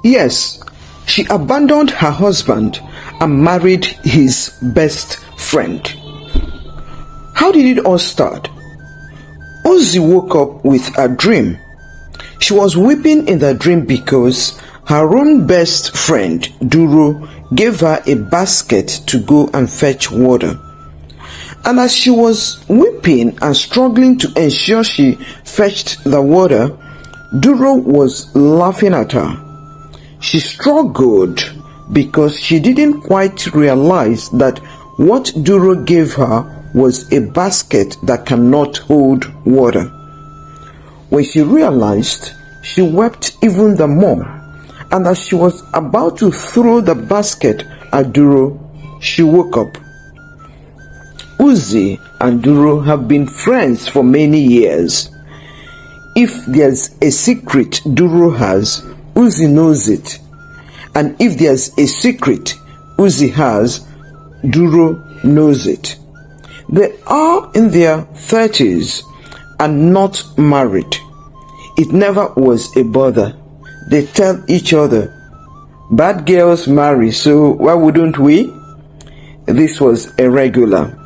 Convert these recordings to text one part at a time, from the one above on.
Yes, she abandoned her husband and married his best friend. How did it all start? Uzzi woke up with a dream. She was weeping in the dream because her own best friend, Duro, gave her a basket to go and fetch water. And as she was weeping and struggling to ensure she fetched the water, Duro was laughing at her. She struggled because she didn't quite realize that what Duro gave her was a basket that cannot hold water. When she realized, she wept even the more, and as she was about to throw the basket at Duro, she woke up. Uzzi and Duro have been friends for many years. If there's a secret Duro has, Uzzi knows it. And if there's a secret Uzzi has, Duro knows it. They are in their 30s and not married. It never was a bother. They tell each other, bad girls marry, so why wouldn't we? This was a regular.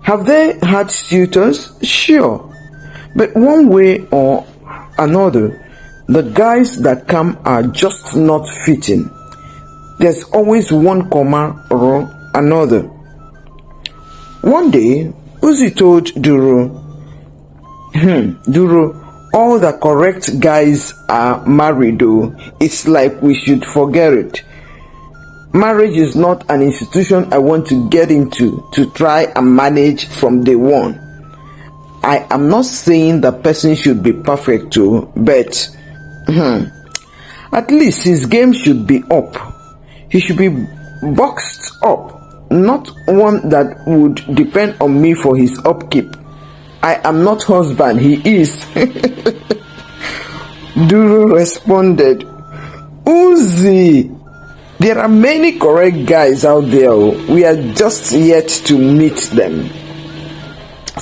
Have they had suitors? Sure. But one way or another, the guys that come are just not fitting. There's always one comma or another. One day, Uzzi told Duro, Duro, all the correct guys are married though. It's like we should forget it. Marriage is not an institution I want to get into to try and manage from day one. I am not saying the person should be perfect too, but at least his game should be up. He should be boxed up, not one that would depend on me for his upkeep. I am not husband, he is. Duro responded, Uzzi, there are many correct guys out there. We are just yet to meet them.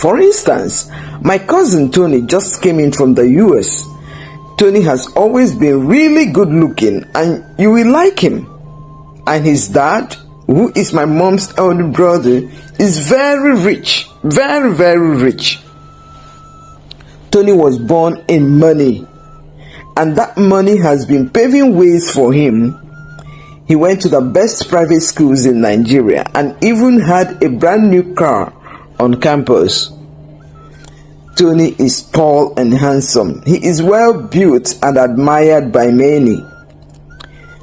For instance, my cousin Tony just came in from the US. Tony has always been really good looking and you will like him. And his dad, who is my mom's elder brother, is very rich. Very, very rich. Tony was born in money, and that money has been paving ways for him. He went to the best private schools in Nigeria and even had a brand new car on campus. Tony is tall and handsome. He is well built and admired by many.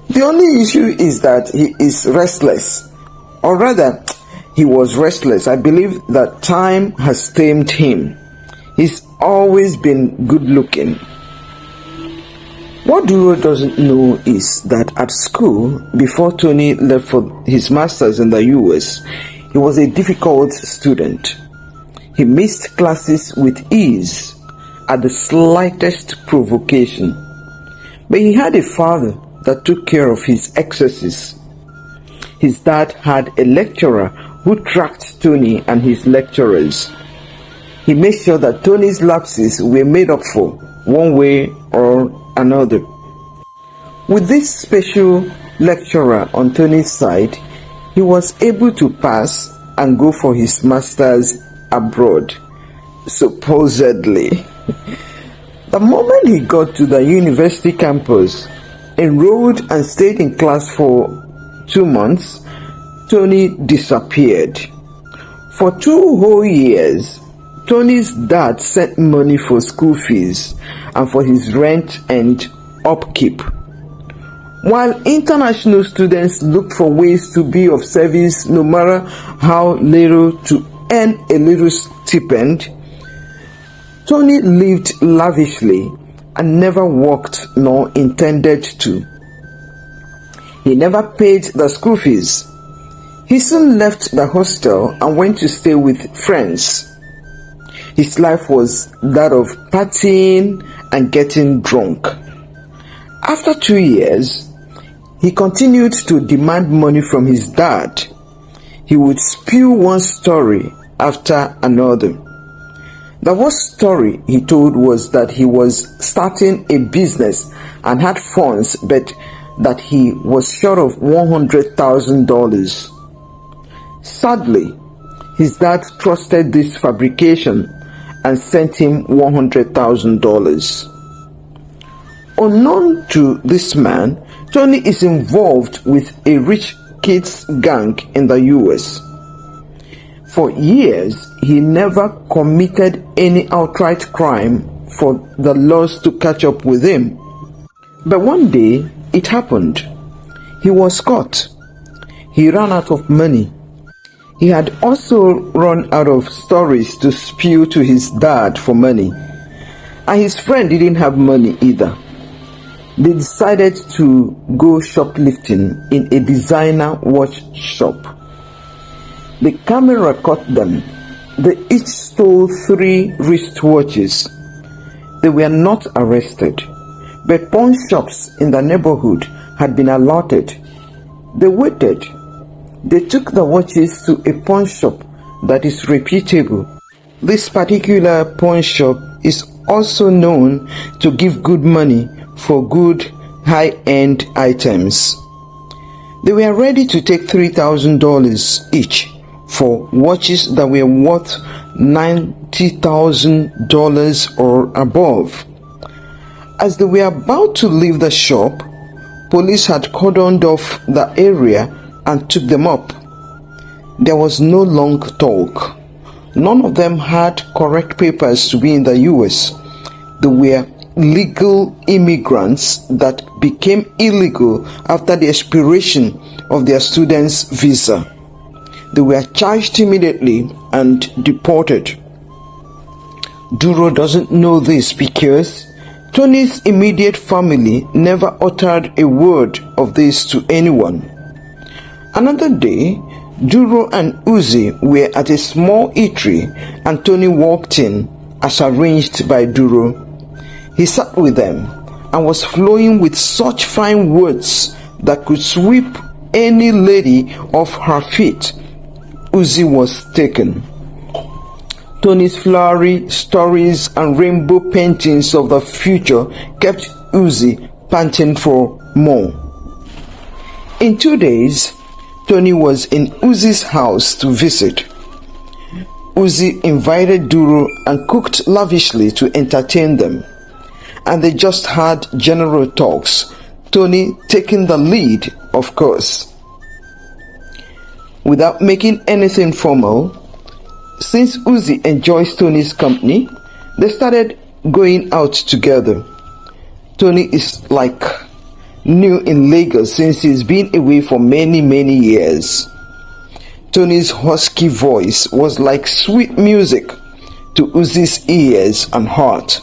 The only issue is that he is restless, or rather, he was restless. I believe that time has tamed him. He's always been good looking. What Duro doesn't know is that at school, before Tony left for his master's in the US, he was a difficult student. He missed classes with ease at the slightest provocation. But he had a father that took care of his excesses. His dad had a lecturer who tracked Tony and his lecturers. He made sure that Tony's lapses were made up for, one way or another. With this special lecturer on Tony's side, he was able to pass and go for his master's abroad, supposedly. The moment he got to the university campus, enrolled and stayed in class for 2 months, Tony disappeared. For 2 whole years, Tony's dad sent money for school fees and for his rent and upkeep, while international students looked for ways to be of service no matter how little to earn a little stipend. Tony lived lavishly and never worked nor intended to. He never paid the school fees. He soon left the hostel and went to stay with friends. His life was that of partying and getting drunk. After 2 years, he continued to demand money from his dad. He would spew one story after another. The worst story he told was that he was starting a business and had funds, but that he was short of $100,000. Sadly, his dad trusted this fabrication and sent him $100,000. Unknown to this man, Tony is involved with a rich kids gang in the US. For years, he never committed any outright crime for the laws to catch up with him. But one day, it happened. He was caught. He ran out of money. He had also run out of stories to spew to his dad for money. And his friend didn't have money either. They decided to go shoplifting in a designer watch shop. The camera caught them. They each stole 3 wristwatches. They were not arrested, but pawn shops in the neighborhood had been alerted. They waited. They took the watches to a pawn shop that is reputable. This particular pawn shop is also known to give good money for good high-end items. They were ready to take $3,000 each for watches that were worth $90,000 or above. As they were about to leave the shop, police had cordoned off the area and took them up. There was no long talk. None of them had correct papers to be in the US. They were legal immigrants that became illegal after the expiration of their student's visa. They were charged immediately and deported. Duro doesn't know this because Tony's immediate family never uttered a word of this to anyone. Another day, Duro and Uzzi were at a small eatery and Tony walked in as arranged by Duro. He sat with them and was flowing with such fine words that could sweep any lady off her feet. Uzzi was taken. Tony's flowery stories and rainbow paintings of the future kept Uzzi panting for more. In 2 days, Tony was in Uzzi's house to visit. Uzzi invited Duro and cooked lavishly to entertain them. And they just had general talks, Tony taking the lead, of course. Without making anything formal, since Uzzi enjoys Tony's company, they started going out together. Tony is like new in Lagos since he's been away for many years. Tony's husky voice was like sweet music to Uzzi's ears and heart.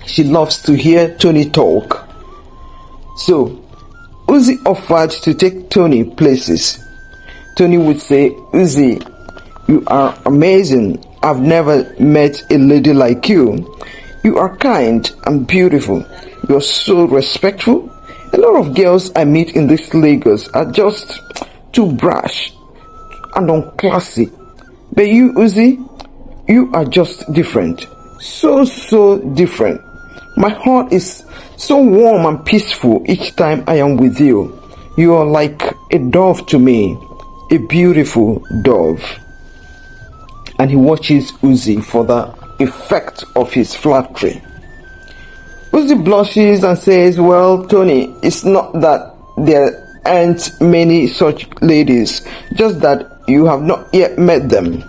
She loves to hear Tony talk. So, Uzzi offered to take Tony places. Tony would say, "Uzzi, you are amazing. I've never met a lady like you. You are kind and beautiful. You're so respectful. A lot of girls I meet in this Lagos are just too brash and unclassy. But you, Uzzi, you are just different. So different. My heart is so warm and peaceful each time I am with you. You are like a dove to me, a beautiful dove." And he watches Uzzi for the effect of his flattery. Uzzi blushes and says, "Well, Tony, it's not that there aren't many such ladies, just that you have not yet met them.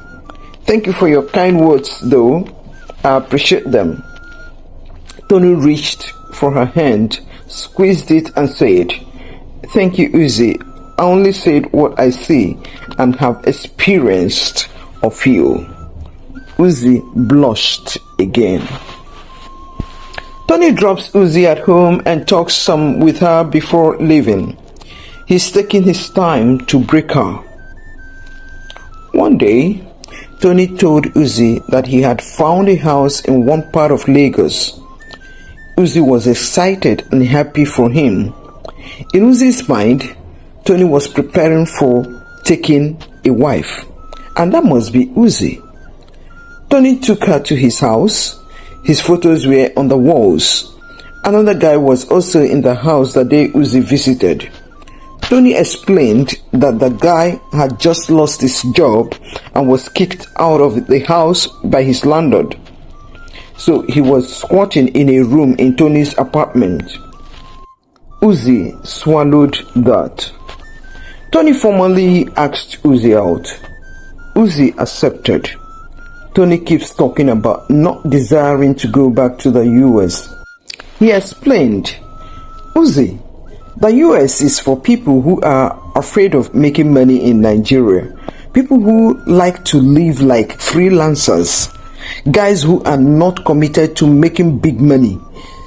Thank you for your kind words, though. I appreciate them." Tony reached for her hand, squeezed it and said, "Thank you, Uzzi. I only said what I see and have experienced of you." Uzzi blushed again. Tony drops Uzzi at home and talks some with her before leaving. He's taking his time to break her. One day, Tony told Uzzi that he had found a house in one part of Lagos. Uzzi was excited and happy for him. In Uzzi's mind, Tony was preparing for taking a wife, and that must be Uzzi. Tony took her to his house. His photos were on the walls. Another guy was also in the house the day Uzzi visited. Tony explained that the guy had just lost his job and was kicked out of the house by his landlord. So he was squatting in a room in Tony's apartment. Uzzi swallowed that. Tony formally asked Uzzi out. Uzzi accepted. Tony keeps talking about not desiring to go back to the US. He explained, Uzzi, the US is for people who are afraid of making money in Nigeria. People who like to live like freelancers. Guys who are not committed to making big money.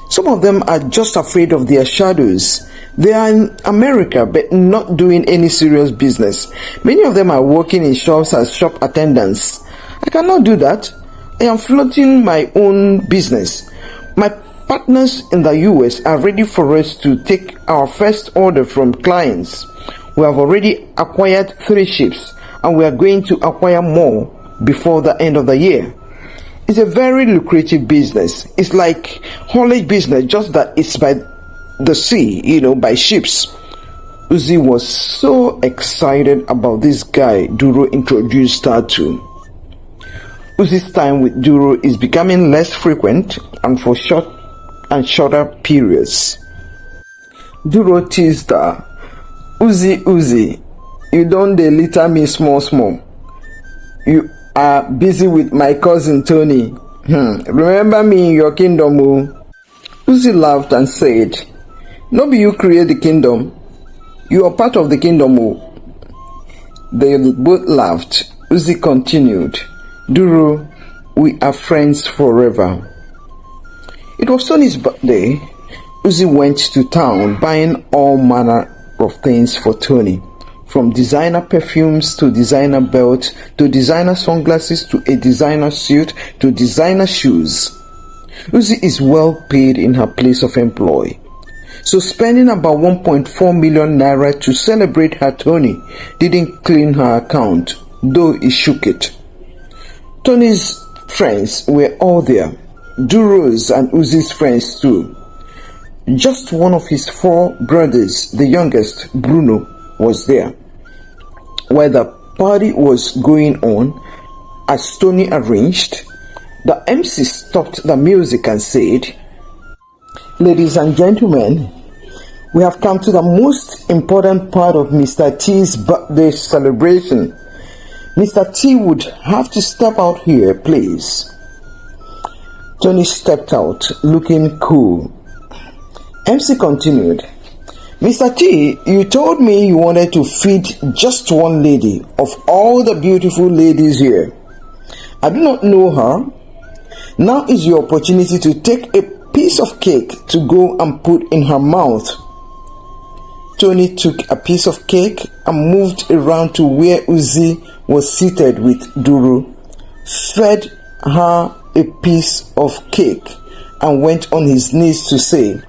Some of them are just afraid of their shadows. They are in America but not doing any serious business. Many of them are working in shops as shop attendants. I cannot do that. I am floating my own business. My partners in the US are ready for us to take our first order from clients. We have already acquired 3 ships and we are going to acquire more before the end of the year. It's a very lucrative business. It's like haulage business, just that it's by the sea, by ships. Uzzi was so excited about this guy Duro introduced her to. Uzzi's time with Duro is becoming less frequent and for short and shorter periods. Duro teased her, Uzzi, you don't litter me small. You are busy with my cousin Tony. Remember me in your kingdom, oh. Uzzi laughed and said, no be you create the kingdom. You are part of the kingdom, oh. They both laughed. Uzzi continued, Duro, we are friends forever. It was Tony's birthday. Uzzi went to town buying all manner of things for Tony. From designer perfumes to designer belts to designer sunglasses to a designer suit to designer shoes. Uzzi is well paid in her place of employ. So spending about 1.4 million naira to celebrate her Tony didn't clean her account, though it shook it. Tony's friends were all there. Duro's and Uzzi's friends too. Just one of his 4 brothers, the youngest, Bruno, was there. While the party was going on, as Tony arranged, the MC stopped the music and said, ladies and gentlemen, we have come to the most important part of Mr. T's birthday celebration. Mr. T would have to step out here, please. Tony stepped out, looking cool. MC continued, Mr. T, you told me you wanted to feed just one lady of all the beautiful ladies here. I do not know her. Now is your opportunity to take a piece of cake to go and put in her mouth. Tony took a piece of cake and moved around to where Uzzi was seated with Duro, fed her a piece of cake, and went on his knees to say,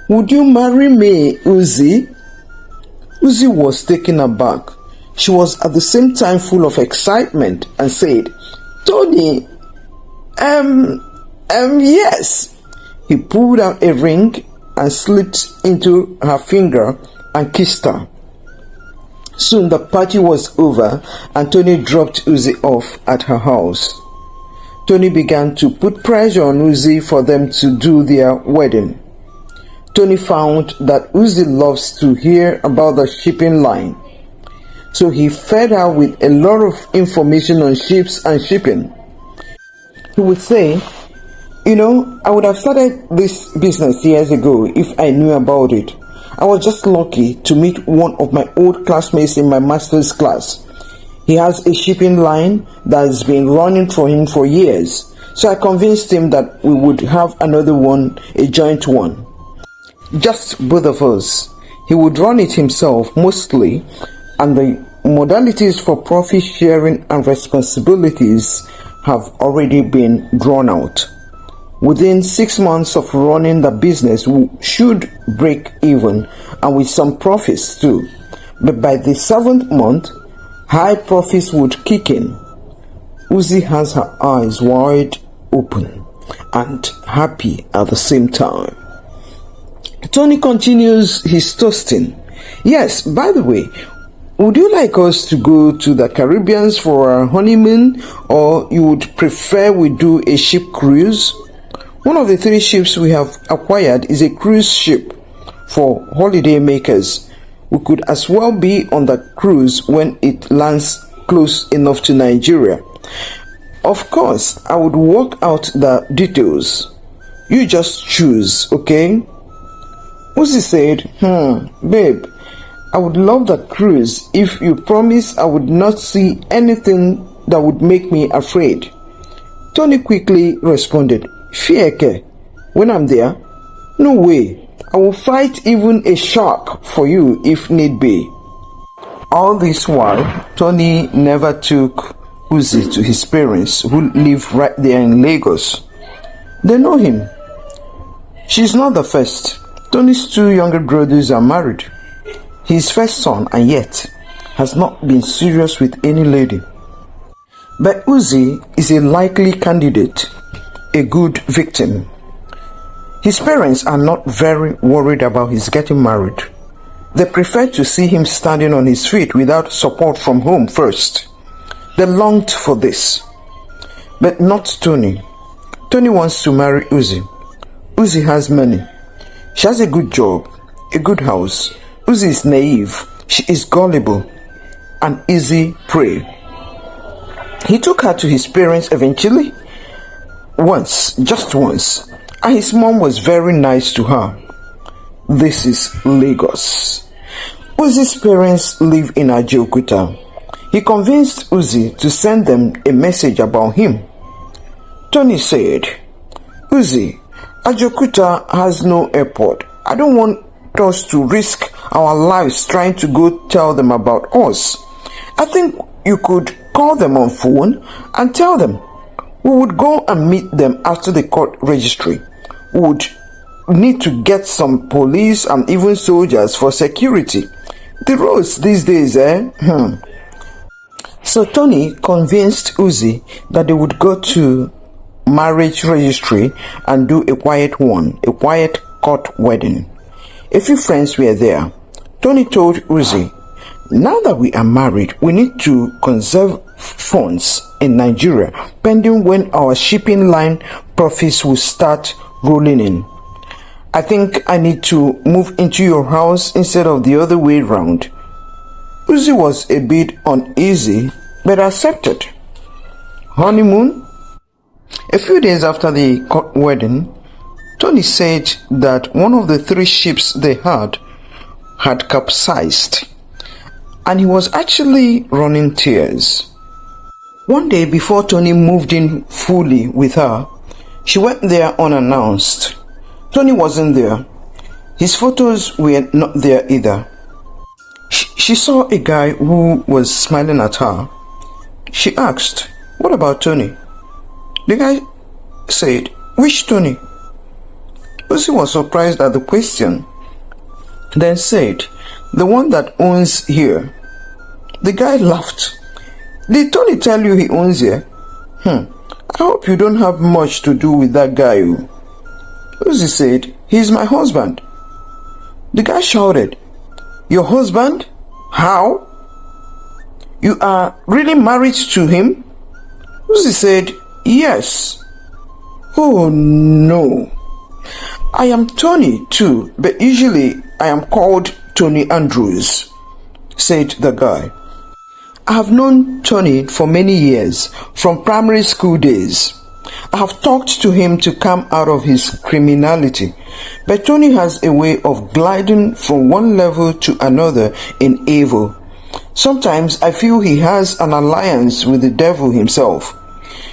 would you marry me, Uzzi? Uzzi was taken aback. She was at the same time full of excitement and said, Tony, yes. He pulled out a ring and slipped into her finger and kissed her. Soon the party was over and Tony dropped Uzzi off at her house. Tony began to put pressure on Uzzi for them to do their wedding. Tony found that Uzzi loves to hear about the shipping line. So he fed her with a lot of information on ships and shipping. He would say, I would have started this business years ago if I knew about it. I was just lucky to meet one of my old classmates in my master's class. He has a shipping line that has been running for him for years. So I convinced him that we would have another one, a joint one. Just both of us. He would run it himself mostly, and the modalities for profit sharing and responsibilities have already been drawn out. Within 6 months of running the business, we should break even and with some profits too. But by the 7th month, high profits would kick in. Uzzi has her eyes wide open and happy at the same time. Tony continues his toasting. Yes, by the way, would you like us to go to the Caribbean for our honeymoon, or you would prefer we do a ship cruise? One of the 3 ships we have acquired is a cruise ship for holiday makers. We could as well be on the cruise when it lands close enough to Nigeria. Of course, I would work out the details. You just choose, okay? Uzzi said, babe, I would love the cruise if you promise I would not see anything that would make me afraid. Tony quickly responded, Fieke, when I'm there? No way. I will fight even a shark for you if need be. All this while, Tony never took Uzzi to his parents, who live right there in Lagos. They know him. She's not the first. Tony's 2 younger brothers are married. His first son, and yet has not been serious with any lady. But Uzzi is a likely candidate, a good victim. His parents are not very worried about his getting married. They prefer to see him standing on his feet without support from home first. They longed for this. But not Tony. Tony wants to marry Uzzi. Uzzi has money. She has a good job, a good house. Uzzi is naive. She is gullible, an easy prey. He took her to his parents eventually. Just once. And his mom was very nice to her. This is Lagos. Uzzi's parents live in Ajaokuta. He convinced Uzzi to send them a message about him. Tony said, Uzzi, Ajaokuta has no airport. I don't want us to risk our lives trying to go tell them about us. I think you could call them on phone and tell them. We would go and meet them after the court registry. We would need to get some police and even soldiers for security. The roads these days, So Tony convinced Uzzi that they would go to marriage registry and do a quiet court wedding. A few friends were there. Tony told Uzzi, now that we are married, we need to conserve funds in Nigeria, pending when our shipping line profits will start rolling in. I think I need to move into your house instead of the other way round. Uzzi was a bit uneasy, but accepted. Honeymoon? A few days after the court wedding, Tony said that one of the 3 ships they had capsized, and he was actually running tears. One day before Tony moved in fully with her, she went there unannounced. Tony wasn't there. His photos were not there either. She saw a guy who was smiling at her. She asked, what about Tony? The guy said, which Tony? Uzzi was surprised at the question, then said, the one that owns here. The guy laughed. Did Tony tell you he owns here? I hope you don't have much to do with that guy. Uzzi said, he's my husband. The guy shouted, your husband? How? You are really married to him? Uzzi said, yes. Oh no. I am Tony too, but usually I am called Tony Andrews, said the guy. I have known Tony for many years, from primary school days. I have talked to him to come out of his criminality, but Tony has a way of gliding from one level to another in evil. Sometimes I feel he has an alliance with the devil himself.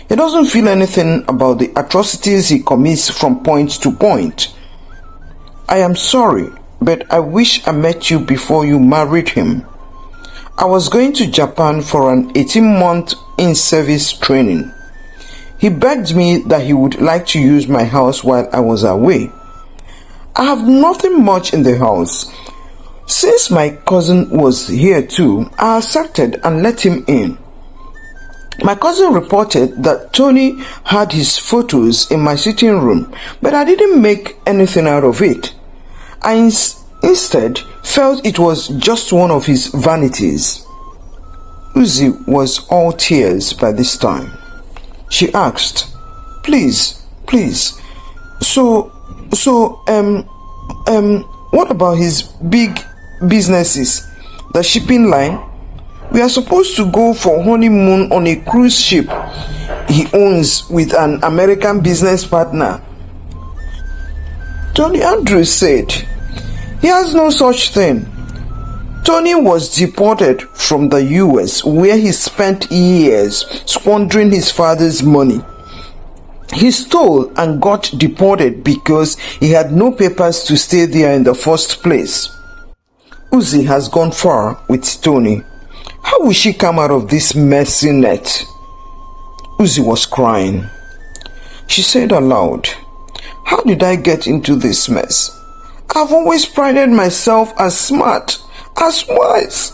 He doesn't feel anything about the atrocities he commits from point to point. I am sorry, but I wish I met you before you married him. I was going to Japan for an 18-month in-service training. He begged me that he would like to use my house while I was away. I have nothing much in the house. Since my cousin was here too, I accepted and let him in. My cousin reported that Tony had his photos in my sitting room, but I didn't make anything out of it. I instead felt it was just one of his vanities. Uzzi was all tears by this time. She asked, Please, what about his big businesses? The shipping line? We are supposed to go for honeymoon on a cruise ship he owns with an American business partner. Tony Andrews said, he has no such thing. Tony was deported from the US, where he spent years squandering his father's money. He stole and got deported because he had no papers to stay there in the first place. Uzzi has gone far with Tony. How will she come out of this messy net? Uzzi was crying. She said aloud, How did I get into this mess? I've always prided myself as smart, as wise,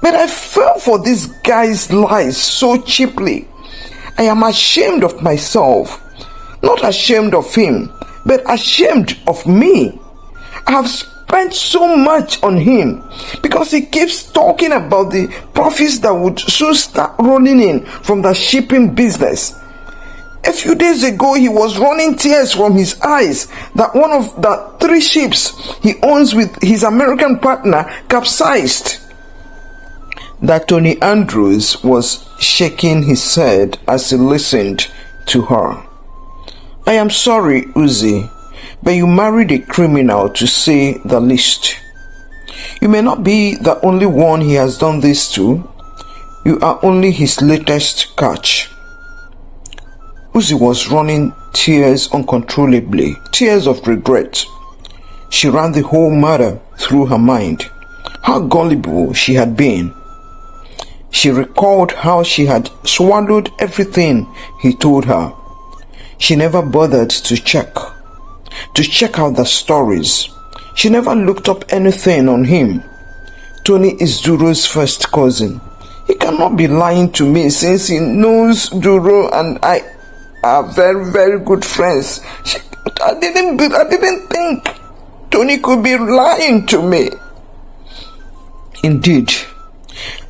but I fell for this guy's lies so cheaply. I am ashamed of myself, not ashamed of him, but ashamed of me. I have spent so much on him because he keeps talking about the profits that would soon start rolling in from the shipping business. A few days ago, he was running tears from his eyes that one of the 3 ships he owns with his American partner capsized. That Tony Andrews was shaking his head as he listened to her. I am sorry, Uzzi, but you married a criminal, to say the least. You may not be the only one he has done this to. You are only his latest catch. Uzzi was running tears uncontrollably, tears of regret. She ran the whole matter through her mind. How gullible she had been. She recalled how she had swallowed everything he told her. She never bothered to check out the stories. She never looked up anything on him. Tony is Duro's first cousin. He cannot be lying to me since he knows Duro and I are very, very good friends. I didn't think Tony could be lying to me. Indeed,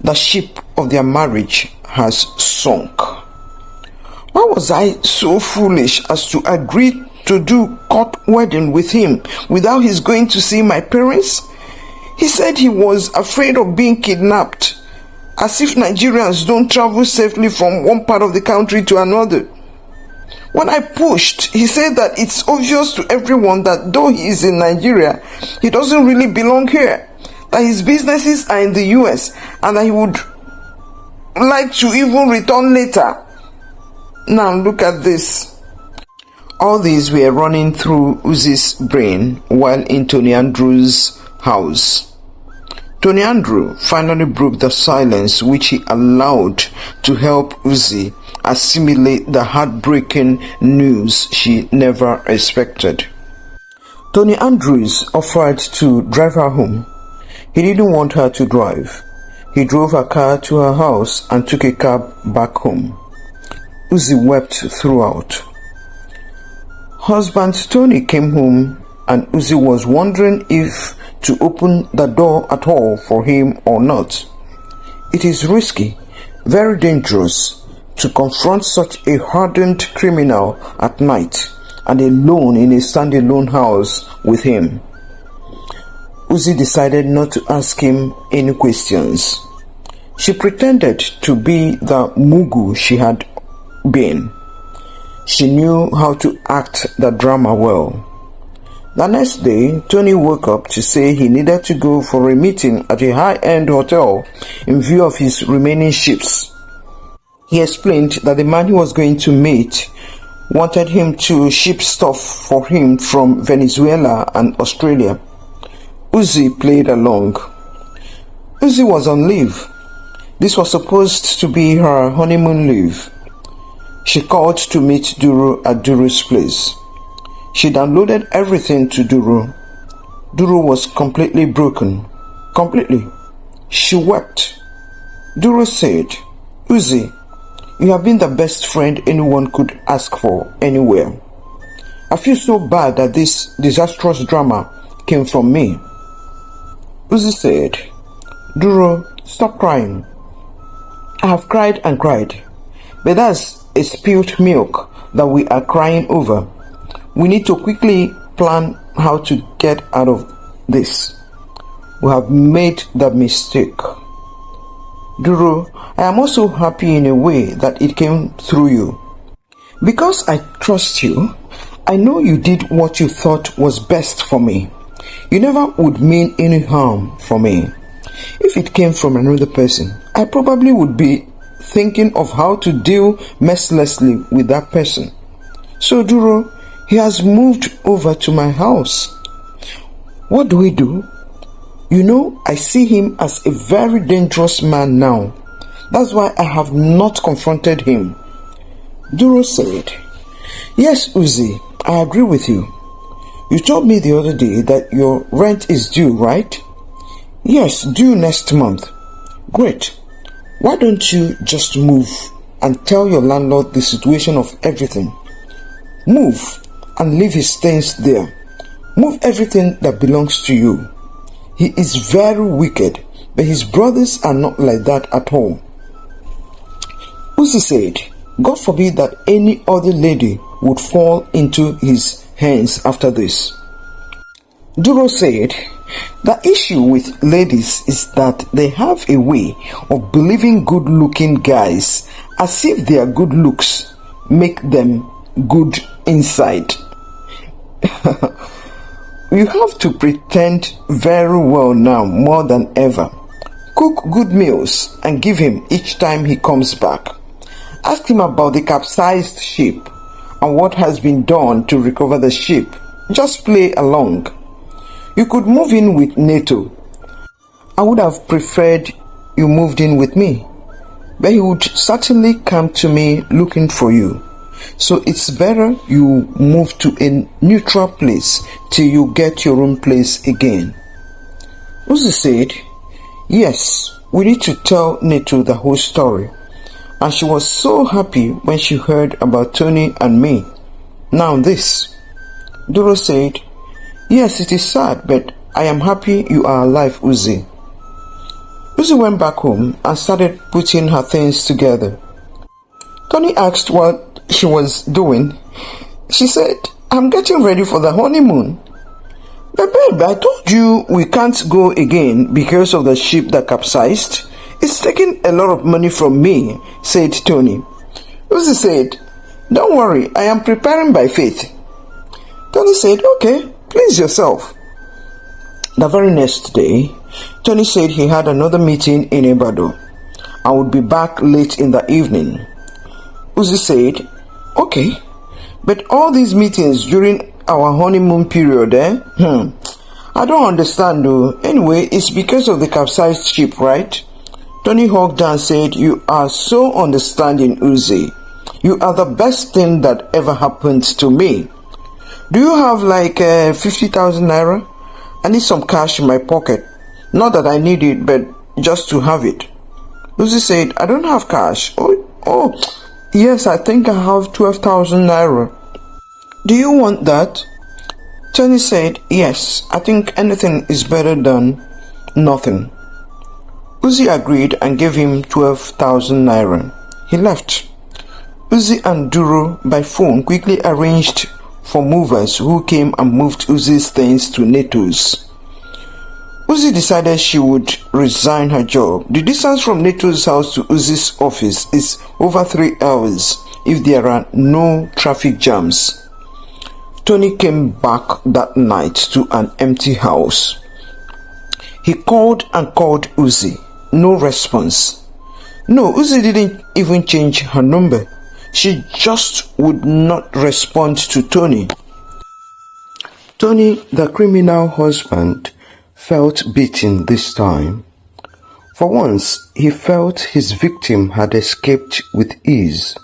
the ship of their marriage has sunk. Why was I so foolish as to agree to do court wedding with him without his going to see my parents? He said he was afraid of being kidnapped, as if Nigerians don't travel safely from one part of the country to another. When I pushed, he said that it's obvious to everyone that though he is in Nigeria, he doesn't really belong here, that his businesses are in the US, and that he would like to even return later. Now look at this. All these were running through Uzzi's brain while in Tony Andrews' house. Tony Andrew finally broke the silence which he allowed to help Uzzi assimilate the heartbreaking news she never expected. Tony Andrews offered to drive her home. He didn't want her to drive. He drove her car to her house and took a cab back home. Uzzi wept throughout. Husband Tony came home and Uzzi was wondering if to open the door at all for him or not. It is risky, very dangerous, to confront such a hardened criminal at night and alone in a standalone house with him. Uzzi decided not to ask him any questions. She pretended to be the mugu she had been. She knew how to act the drama well. The next day, Tony woke up to say he needed to go for a meeting at a high-end hotel in view of his remaining ships. He explained that the man he was going to meet wanted him to ship stuff for him from Venezuela and Australia. Uzzi played along. Uzzi was on leave. This was supposed to be her honeymoon leave. She called to meet Duro at Duro's place. She downloaded everything to Duro. Duro was completely broken. Completely. She wept. Duro said, Uzzi, You have been the best friend anyone could ask for anywhere. I feel so bad that this disastrous drama came from me. Uzzi said, Duro, stop crying. I have cried and cried, but that's a spilled milk that we are crying over. We need to quickly plan how to get out of this. We have made that mistake. Duro, I am also happy in a way that it came through you. Because I trust you, I know you did what you thought was best for me. You never would mean any harm for me. If it came from another person, I probably would be thinking of how to deal mercilessly with that person. So Duro, he has moved over to my house. What do we do? You know, I see him as a very dangerous man now. That's why I have not confronted him. Duro said, Yes, Uzzi, I agree with you. You told me the other day that your rent is due, right? Yes, due next month. Great. Why don't you just move and tell your landlord the situation of everything? Move and leave his things there. Move everything that belongs to you. He is very wicked, but his brothers are not like that at all. Uzzi said, God forbid that any other lady would fall into his hands after this. Duro said, the issue with ladies is that they have a way of believing good-looking guys as if their good looks make them good inside. You have to pretend very well now more than ever. Cook good meals and give him each time he comes back. Ask him about the capsized ship and what has been done to recover the ship. Just play along. You could move in with NATO. I would have preferred you moved in with me, but he would certainly come to me looking for you. So it's better you move to a neutral place till you get your own place again. Uzzi said, Yes, we need to tell NATO the whole story. And she was so happy when she heard about Tony and me. Now this. Duro said, Yes, it is sad, but I am happy you are alive, Uzzi. Uzzi went back home and started putting her things together. Tony asked what she was doing. She said, I'm getting ready for the honeymoon. But babe, I told you we can't go again because of the ship that capsized. It's taking a lot of money from me, said Tony. Uzzi said, Don't worry, I am preparing by faith. Tony said, Okay, please yourself. The very next day, Tony said he had another meeting in Ibadan and would be back late in the evening. Uzzi said, Okay, but all these meetings during our honeymoon period, I don't understand though. Anyway, it's because of the capsized ship, right? Tony hugged and said, You are so understanding, Uzzi. You are the best thing that ever happened to me. Do you have like 50,000 naira? I need some cash in my pocket. Not that I need it, but just to have it. Uzzi said, I don't have cash. Oh, yes, I think I have 12,000 naira. Do you want that? Tony said, Yes, I think anything is better than nothing. Uzzi agreed and gave him 12,000 naira. He left. Uzzi and Duro by phone quickly arranged for movers who came and moved Uzzi's things to NATO's. Uzzi decided she would resign her job. The distance from NATO's house to Uzzi's office is over 3 hours if there are no traffic jams. Tony came back that night to an empty house. He called and called Uzzi. No response. No, Uzzi didn't even change her number. She just would not respond to Tony. Tony, the criminal husband, felt beaten this time. For once, he felt his victim had escaped with ease.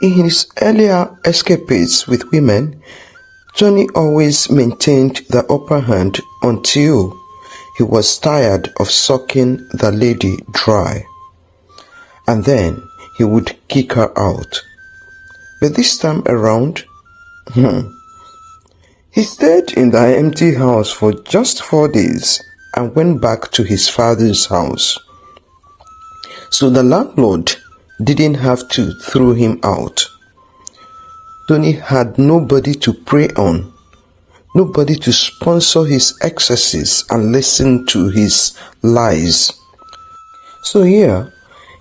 In his earlier escapades with women, Tony always maintained the upper hand until he was tired of sucking the lady dry. And then he he would kick her out. But this time around, he stayed in the empty house for just 4 days and went back to his father's house. So the landlord didn't have to throw him out. Tony had nobody to prey on, nobody to sponsor his excesses and listen to his lies. So here,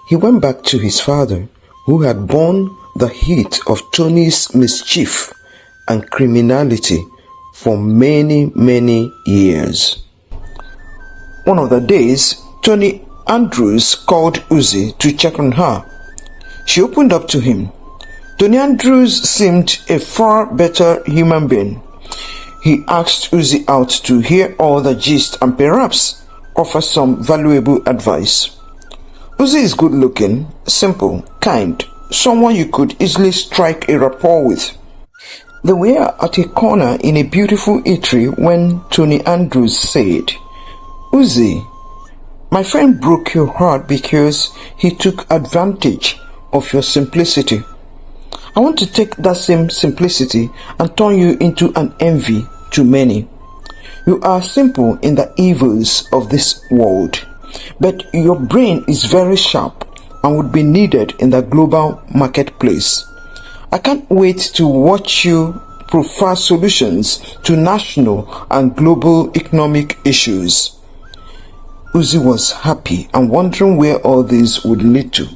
he went back to his father, who had borne the heat of Tony's mischief and criminality for many, many years. One of the days, Tony Andrews called Uzzi to check on her. She opened up to him. Tony Andrews seemed a far better human being. He asked Uzzi out to hear all the gist and perhaps offer some valuable advice. Uzzi is good looking, simple, kind, someone you could easily strike a rapport with. They were at a corner in a beautiful eatery when Tony Andrews said, "Uzzi, my friend broke your heart because he took advantage of your simplicity. I want to take that same simplicity and turn you into an envy to many. You are simple in the evils of this world, but your brain is very sharp and would be needed in the global marketplace. I can't wait to watch you proffer solutions to national and global economic issues." Uzzi was happy and wondering where all this would lead to.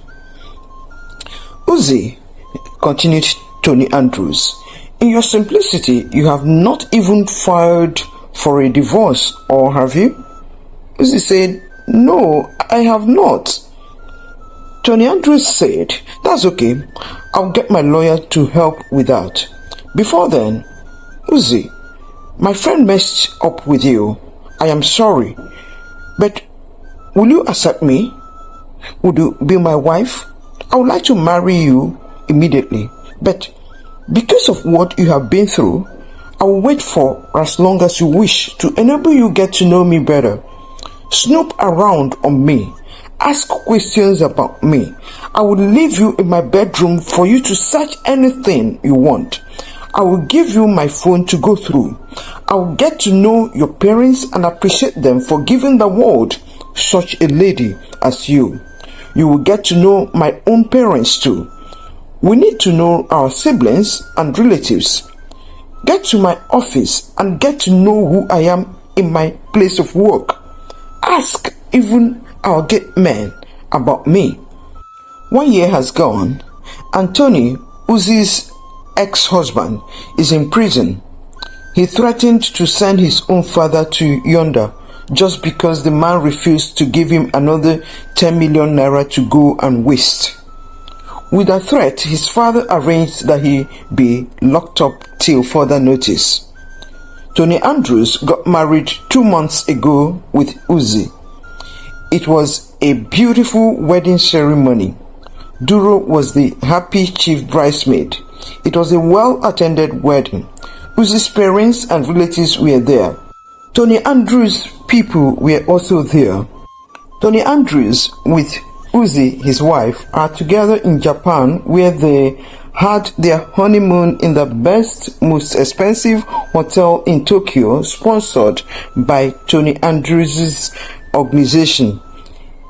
"Uzzi," continued Tony Andrews, "in your simplicity, you have not even filed for a divorce, or have you?" Uzzi said, "No, I have not." Tony Andrews said, "That's okay. I'll get my lawyer to help with that. Before then, Uzzi, my friend messed up with you. I am sorry. But will you accept me? Would you be my wife? I would like to marry you immediately. But because of what you have been through, I will wait for as long as you wish to enable you get to know me better. Snoop around on me. Ask questions about me. I will leave you in my bedroom for you to search anything you want. I will give you my phone to go through. I will get to know your parents and appreciate them for giving the world such a lady as you. You will get to know my own parents too. We need to know our siblings and relatives. Get to my office and get to know who I am in my place of work. Ask even our gate men about me." 1 year has gone, and Tony, Uzzi's ex-husband, is in prison. He threatened to send his own father to yonder just because the man refused to give him another 10 million naira to go and waste. With a threat, his father arranged that he be locked up till further notice. Tony Andrews got married 2 months ago with Uzzi. It was a beautiful wedding ceremony. Duro was the happy chief bridesmaid. It was a well-attended wedding. Uzzi's parents and relatives were there. Tony Andrews' people were also there. Tony Andrews with Uzzi, his wife, are together in Japan, where they had their honeymoon in the best, most expensive hotel in Tokyo, sponsored by Tony Andrews' organization.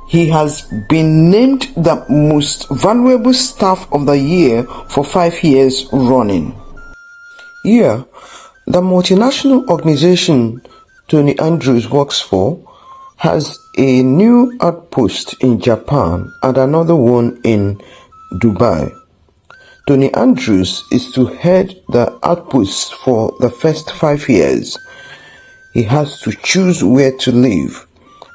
He has been named the most valuable staff of the year for 5 years running. Here, the multinational organization Tony Andrews works for has a new outpost in Japan and another one in Dubai. Tony Andrews is to head the outpost for the first 5 years. He has to choose where to live,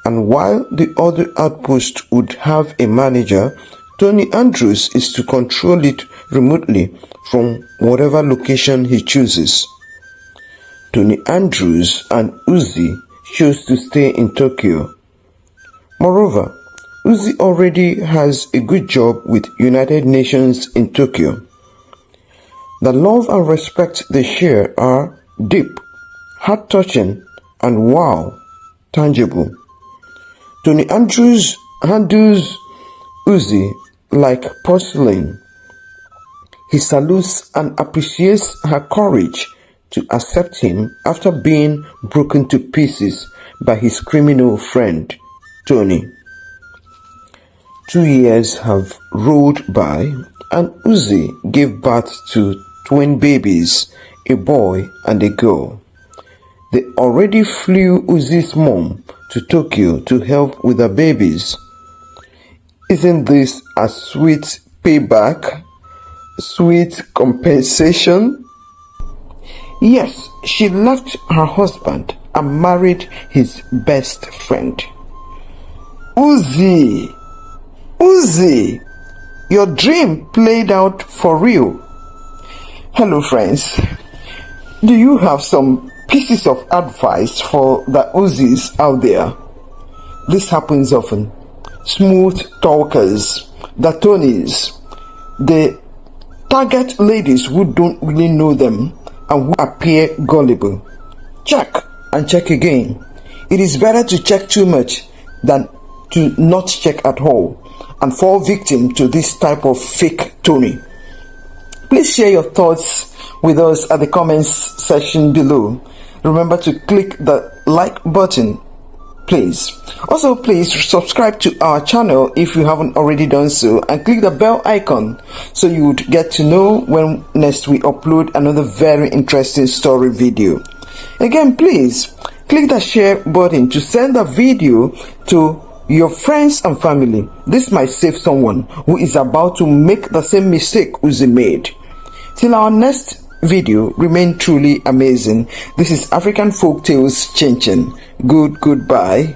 and while the other outpost would have a manager, Tony Andrews is to control it remotely from whatever location he chooses. Tony Andrews and Uzzi chose to stay in Tokyo. Moreover, Uzzi already has a good job with United Nations in Tokyo. The love and respect they share are deep, heart-touching, and wow, tangible. Tony Andrews handles Uzzi like porcelain. He salutes and appreciates her courage to accept him after being broken to pieces by his criminal friend, Tony. 2 years have rolled by, and Uzzi gave birth to twin babies, a boy and a girl. They already flew Uzzi's mom to Tokyo to help with the babies. Isn't this a sweet payback? Sweet compensation? Yes, she left her husband and married his best friend. Uzzi! Uzzi! Your dream played out for real. Hello friends. Do you have some pieces of advice for the Uzzis out there? This happens often. Smooth talkers, the Tonys, the target ladies who don't really know them and who appear gullible. Check and check again. It is better to check too much than to not check at all and fall victim to this type of fake Tony. Please share your thoughts with us at the comments section below. Remember to click the like button, please. Also, please subscribe to our channel if you haven't already done so, and click the bell icon so you would get to know when next we upload another very interesting story video. Again, please click the share button to send the video to your friends and family. This might save someone who is about to make the same mistake Uzzi made. Till our next video, remain truly amazing. This is African Folktales ChinChin. Goodbye.